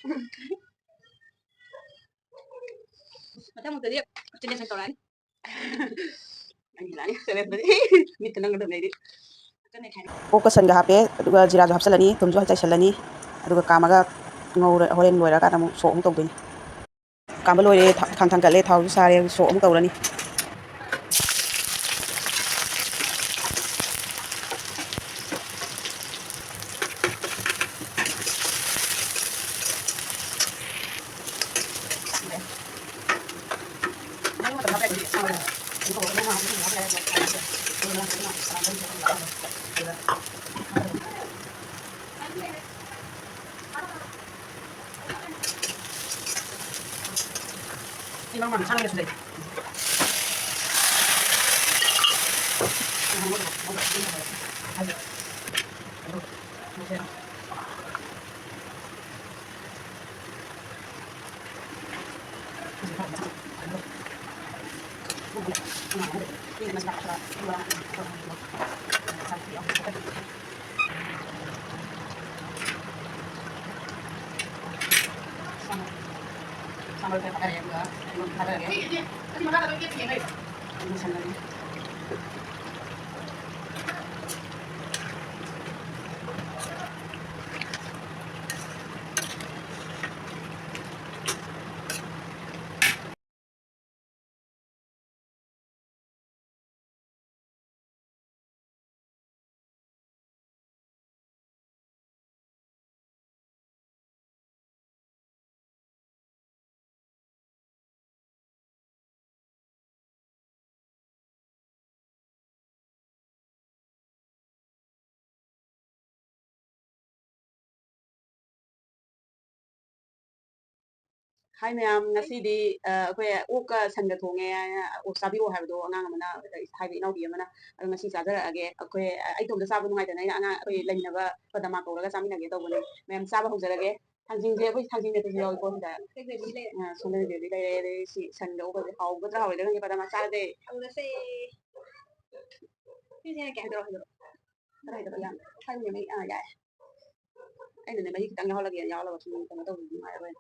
Matang mo tadi, chicken sa toran. Ang hilani, sabi ba? Mito nang gadam na ito. ꯑꯣꯛꯀ ꯁꯟꯒ ꯍꯥꯞꯄꯦ ꯑꯗꯨꯒ ꯖꯤꯔꯥꯁꯨ ꯍꯥꯞꯆꯜꯂꯅꯤ ꯊꯨꯝꯁꯨ ꯆꯥꯏꯁꯜꯂꯅꯤ ꯑꯗꯨꯒ ꯀꯥꯝꯃꯒ ꯉꯧꯔ ꯍꯣꯔꯦꯟ ꯂꯣꯏꯔꯀꯥꯟꯗ ꯑꯃꯨꯛ ꯁꯣꯛ ꯑꯃꯨꯛ ꯇꯧꯗꯣꯏꯅꯤ ꯀꯥꯝꯕ ꯂꯣꯏꯔꯦ ꯈꯥꯡ ꯊꯥꯡꯒꯠꯂꯦ ꯊꯥꯎꯁꯨ ꯁꯥꯔꯦ ꯁꯣꯛ ꯑꯃꯨꯛ ꯇꯧꯔꯅꯤ 이만 상하게 주세요. Sampai pakai ya gua, belum ada ya. Tadi mana ada gitu ya, ini sandalnya. Hai ma'am, ngasidi ꯑꯩꯈꯣꯏ ꯑꯣꯛꯀ ꯁꯟꯒ ꯊꯣꯡꯉꯦ ꯑꯣꯛ ꯆꯥꯕꯤꯌꯣ ꯍꯥꯏꯕꯗꯣ ꯑꯉꯥꯡ ꯑꯃꯅ ꯍꯥꯏꯕ ꯏꯅꯥꯎꯄꯤ ꯑꯃꯅ ꯑꯗꯣ ꯉꯁꯤ ꯆꯥꯖꯔꯛꯑꯒꯦ ꯑꯩꯈꯣꯏ ꯑꯩ ꯏꯇꯣꯝꯇ ꯆꯥꯕ ꯅꯨꯡꯉꯥꯏꯇꯅ ꯑꯩꯅ ꯑꯉꯥꯡ ꯑꯩꯈꯣꯏ ꯂꯩꯃꯤꯟꯅꯕ ꯄꯗꯃꯥ ꯀꯧꯔꯒ ꯆꯥꯃꯤꯟꯅꯒꯦ ꯇꯧꯕꯅꯦ ꯃꯌꯥꯝ ꯆꯥꯕ ꯍꯧꯖꯔꯒꯦ ꯊꯥꯡꯖꯤꯡꯁꯦ ꯑꯩꯈꯣꯏ ꯊꯥꯡꯖꯤꯡ ꯃꯦꯠꯄꯁꯨ ꯌꯥꯎꯏꯀꯣ ꯁꯤꯗ ꯁꯣꯝꯗ ꯒ꯭ꯔꯦꯚꯤ ꯂꯩꯔꯦ ꯑꯗꯩ ꯁꯤ ꯁꯟꯒ ꯑꯣꯛꯀꯁꯦ ꯍꯥꯎꯒꯗ꯭ꯔꯥ ꯍꯥꯎꯔꯣꯏꯗ꯭ꯔꯥ ꯈꯪꯗꯦ ꯄꯗꯃꯥ ꯆꯥꯔꯁꯦ ꯍꯧꯔꯁꯦ ꯁꯤꯁꯦ ꯀꯌꯥ ꯍꯥꯏꯗꯣꯔꯛꯑꯣ ꯈꯔ ꯍꯥꯏꯗꯣꯔꯛꯑꯣ ꯌꯥꯝ ꯈꯪꯗꯦ ꯃꯍꯤ ꯌꯥꯏ ꯑꯩꯅꯅꯦ ꯃꯍꯤ ꯈꯤꯇꯪ ꯌꯥꯎꯍꯜꯂꯒꯦ ꯌꯥꯎꯍꯜꯂꯒ ꯁꯨꯝ ꯀꯩꯅꯣ ꯇꯧꯕꯗꯤ ꯅꯨꯡꯉꯥꯏꯔꯣꯏ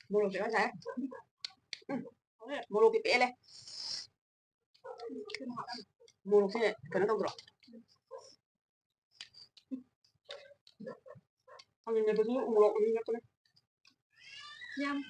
Moro cái sao? Moro cái bể này. Moro cái nó đâu rồi? Anh nhìn cái moro anh nhìn cái này. Nhâm.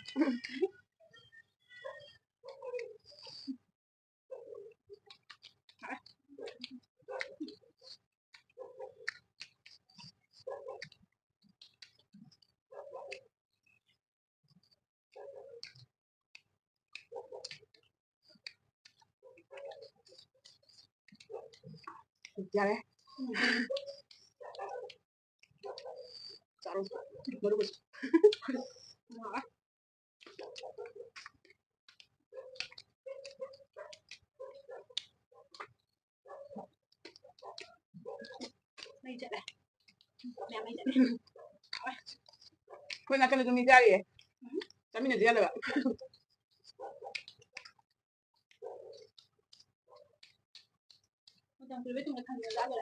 Ya ves. Charo. Baru bus. Mày chạy đây. Mẹ mày chạy đi. Quên là cái này mình ra đi. Chả mình được rồi. Đang cứ biết chúng ta thằng ra rồi.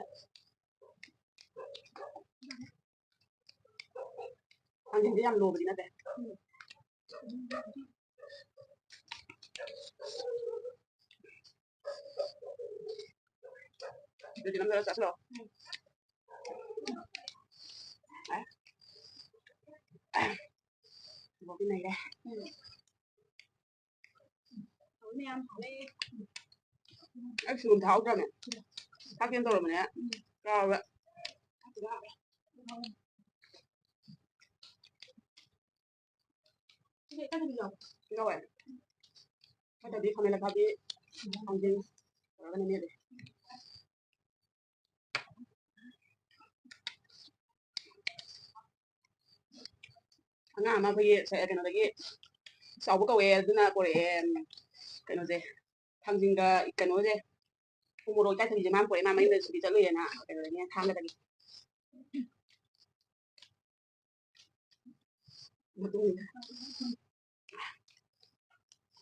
Anh nhìn thấy làm lồ gì nữa đây. Được thì năm giờ rồi. Bỏ cái này đây. Hỏi em hỏi đi. Anh xuống tháo cho mẹ. Tháo kiếm rồi mà nè. Rồi vậy. Cái gì rồi? Rồi. Cái tadi kami lagi anjing. Orang ini deh. Nga mà bây giờ sẽ cái nó đấy sau bữa về thứ nào có để cái nó gì thằng gì cái nó gì không một đôi cái thằng gì mà của em mấy người xử lý cho người nè cái nó nghe tham cái gì một tuần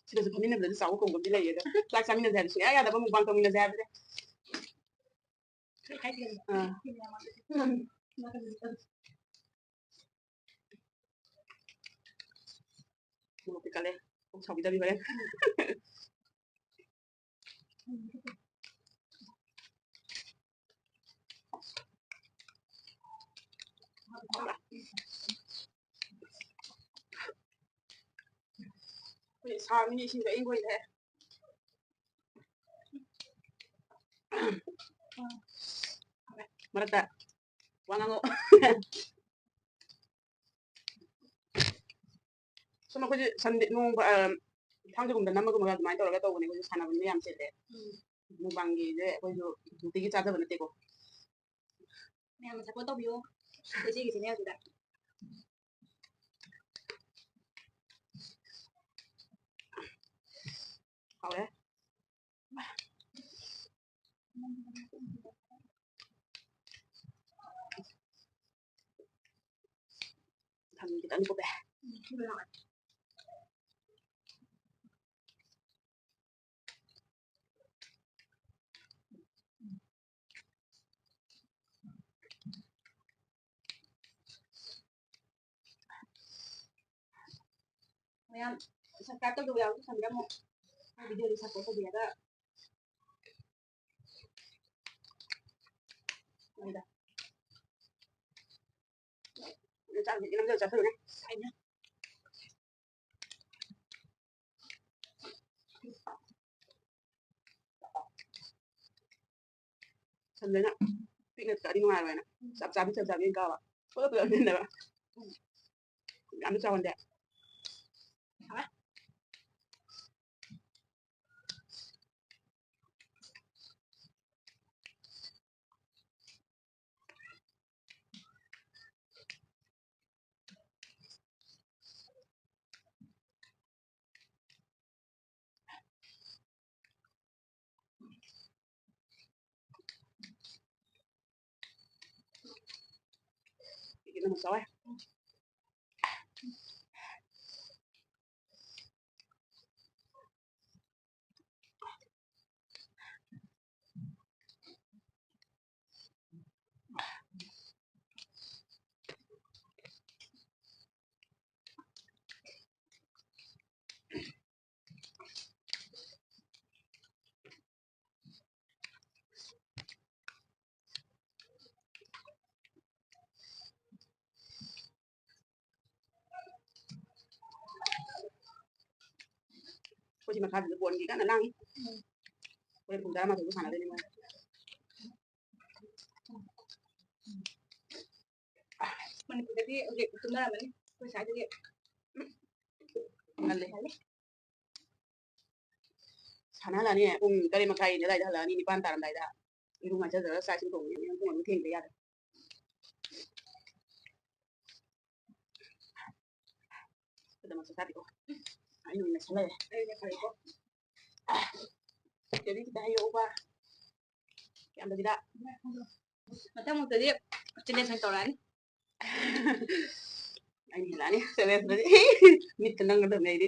chỉ là phải nên là sau cùng cũng đi lấy rồi lại sang mình là sẽ ra là một bằng công mình là ra vậy Cái tiền. Một cái lên, không xong đi lên. Sao mình xin cái quay thế? Marata, wangan mo. So ako sandi nung 상주금도 남아고 뭐가 많이 돌아가다 보니 그 산업은 내 암세대. 무방기 이제 그 되게 짜다 보는 때고. Mẹ mình sẽ có tóc vô. Cái gì thì neo rồi đấy. Hảo đấy. Thằng cái tấn của bé. Mẹ sẽ cắt tóc vô thành ra một video đi sắp tới bây giờ đó. Đây đó. Chạm thì 5 giờ chạm thử nhé. Anh nhá. Sân đấy nè. Bị người ta đi ngoài rồi nè. Sắp sắp lên cao ạ. Có được lên đấy ạ. Ăn nó cho con đẹp. Hả? Cái nó một sáu ấy. Cô chỉ mà khai được buồn gì cả là năng ấy. Quên cùng ra mà thử cái sản ở đây đi mà. Mình cũng đi việc chúng ta là mình tôi sai việc. Ăn đi. Sản là nè, cái này mà khai để đây là đi ban tạm đây đã. Nhưng mà chắc giờ sai chúng tôi nhưng cũng thiên về ra. Kita masuk tadi kok. Ayo ini salah ya. Jadi kita ayo ubah. Anda tidak. Mà một cái việc trên đây thành tàu đánh. Anh nhìn lại đi, xem em đấy. Mít tenang cái đường này đi.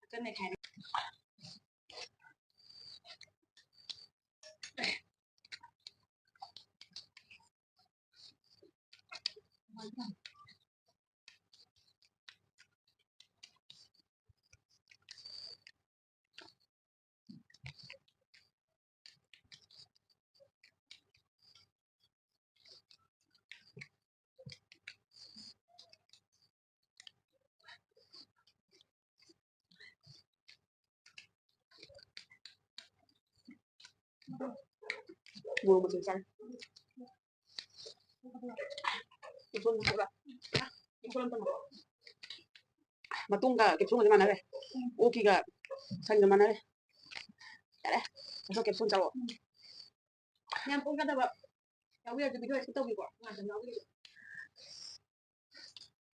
Cái này khai. Mua một chừng xăng. Cái phương nó bạn. Cái phương nó mà tung cả cái phương cái mana đây. Ok cả xanh cái mana đây. Đấy. Sao cái phương sao? Nhằm cũng cái đó vậy. Cháu bây giờ thì tôi tông gì quả, làm cho nó cái gì.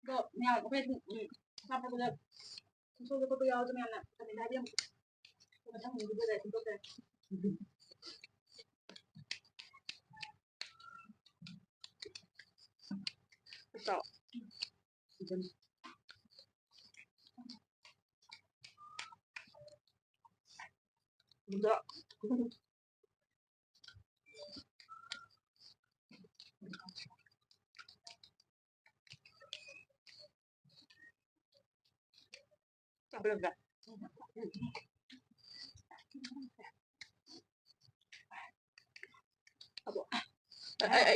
Rồi, nhà có phải sao bây giờ. Chúng tôi có bây giờ cho mẹ nè, mình đã biết. Mà chắc mình bây giờ chúng tôi đây. Sao? Đúng rồi. Belum.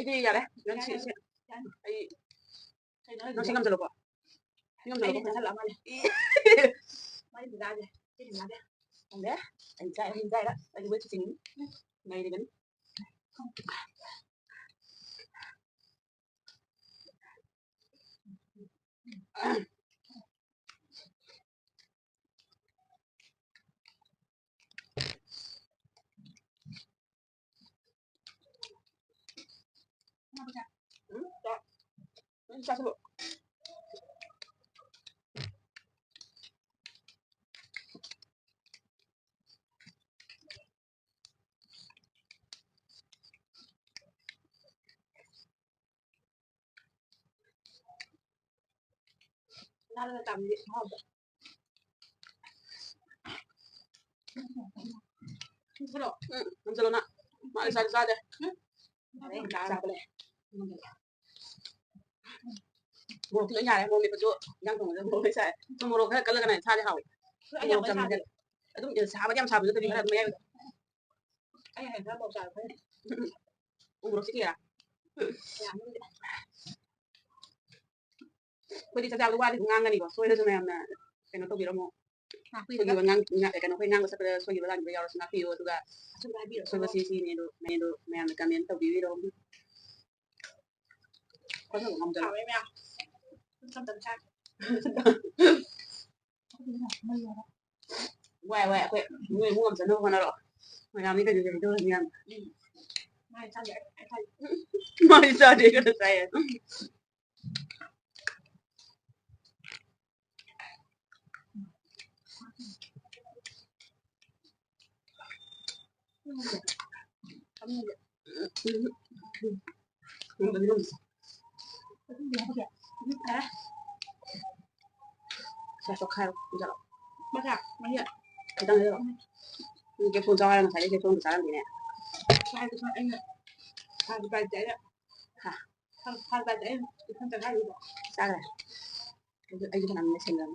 Ini ya deh, yang si nó sẽ ngâm cho lục ạ. Ngâm cho lục. Thật lắm anh. Mấy người ra vậy. Cái gì ra đấy. Không đấy. Anh trai đó. Anh với chính này đi đến. Sao sao? Nó là tầm gì không? Không được. Ngâm cho luôn ạ. Mà đi ra đây. Đấy, cá Ra đây. Một cái nhà này một mình có đang cùng một cái xe. Tôi một cái này xa đi hỏi. anh em mới sao được. Đúng giờ sao em sao được tôi đi là mẹ. Anh em thấy một giờ phải. Một cái kia. Pwede sa jago wali kung nganga ni ko. So ito sa mga kaya to biro mo. So giwa ngang kaya no kaya sa so giwa lang biro sa napiyo to ga. So ba sisi ni do may kami to biro. Có thể không được. Em em. Trong tầm trang. Quẹ người mua làm sao nó rồi. Mày làm đi cái gì đó là Mai sao vậy? Anh thấy. Mai sao đi cái này. Saya suka kalau Macam mana? kita ni ni ke phone jawab nak saya ke phone besar ni. Saya tu saya ingat. Saya baca ya. Ha. Saya baca ya. Itu kan saya juga. Sao rồi? Ai cho nằm xem rồi.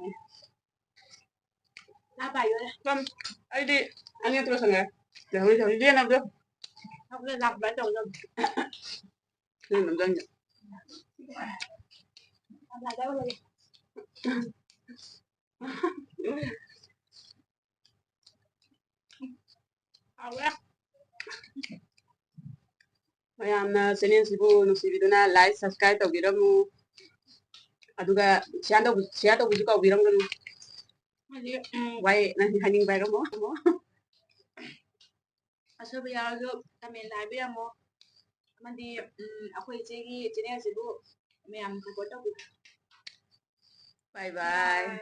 Apa ya? Không, ai đi anh em tôi sang rồi. Để bây giờ đi làm được. Không nên làm bài đầu rồi. Đi làm dân. Làm lại đâu rồi? Ayan na sinin sibu no si video na like subscribe to video mo aduga siya to buju ka video mo why na haning ba mo Aso bây giờ comment lại bây giờ mo. Mình đi akwai chegi channel sibu. Mẹ em có đâu. bye bye